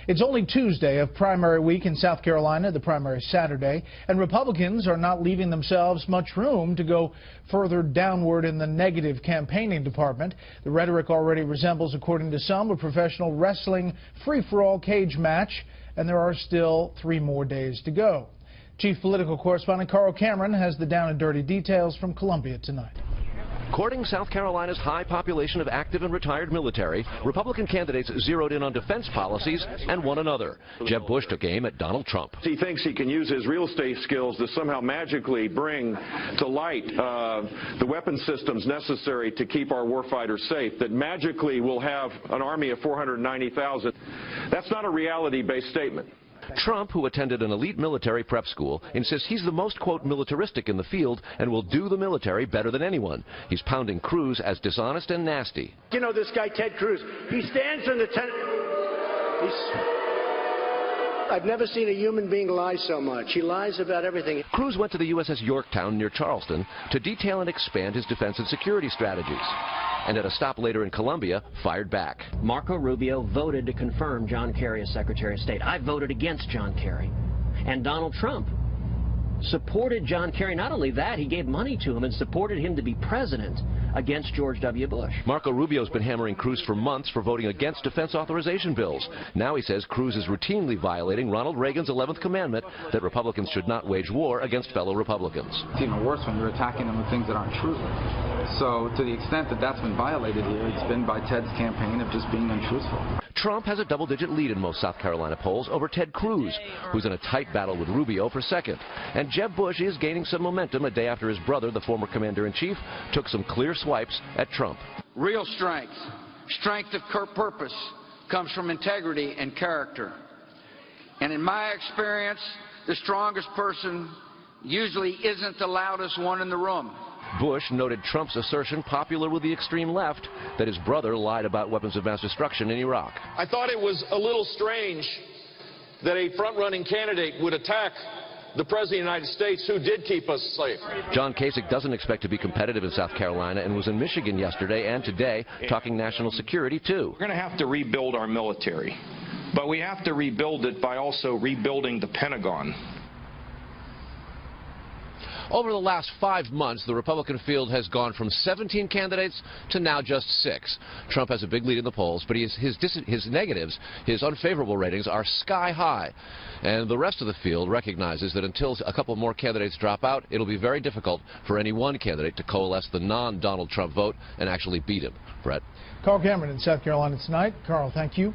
It's only Tuesday of primary week in South Carolina, the primary Saturday, and Republicans are not leaving themselves much room to go further downward in the negative campaigning department. The rhetoric already resembles, according to some, a professional wrestling free-for-all cage match, and there are still 3 more days to go. Chief political correspondent Carl Cameron has the down and dirty details from Columbia tonight. Courting South Carolina's high population of active and retired military, Republican candidates zeroed in on defense policies and one another. Jeb Bush took aim at Donald Trump. He thinks he can use his real estate skills to somehow magically bring to light the weapon systems necessary to keep our warfighters safe, that magically we'll have an army of 490,000. That's not a reality-based statement. Trump, who attended an elite military prep school, insists he's the most, quote, militaristic in the field and will do the military better than anyone. He's pounding Cruz as dishonest and nasty. You know this guy, Ted Cruz, he stands in the I've never seen a human being lie so much. He lies about everything. Cruz went to the USS Yorktown near Charleston to detail and expand his defense and security strategies. And at a stop later in Columbia, fired back. Marco Rubio voted to confirm John Kerry as Secretary of State. I voted against John Kerry. And Donald Trump supported John Kerry. Not only that, he gave money to him and supported him to be president against George W. Bush. Marco Rubio's been hammering Cruz for months for voting against defense authorization bills. Now he says Cruz is routinely violating Ronald Reagan's 11th commandment that Republicans should not wage war against fellow Republicans. It's even worse when you're attacking them with things that aren't true. So to the extent that that's been violated here, it's been by Ted's campaign of just being untruthful. Trump has a double-digit lead in most South Carolina polls over Ted Cruz, who's in a tight battle with Rubio for second. And Jeb Bush is gaining some momentum a day after his brother, the former commander-in-chief, took some clear swipes at Trump. Real strength of purpose, comes from integrity and character. And in my experience, the strongest person usually isn't the loudest one in the room. Bush noted Trump's assertion, popular with the extreme left, that his brother lied about weapons of mass destruction in Iraq. I thought it was a little strange that a front-running candidate would attack the President of the United States, who did keep us safe. John Kasich doesn't expect to be competitive in South Carolina and was in Michigan yesterday and today talking national security, too. We're going to have to rebuild our military, but we have to rebuild it by also rebuilding the Pentagon. Over the last 5 months, the Republican field has gone from 17 candidates to now just 6. Trump has a big lead in the polls, but his negatives, his unfavorable ratings, are sky high. And the rest of the field recognizes that until a couple more candidates drop out, it'll be very difficult for any one candidate to coalesce the non-Donald Trump vote and actually beat him. Brett? Carl Cameron in South Carolina tonight. Carl, thank you.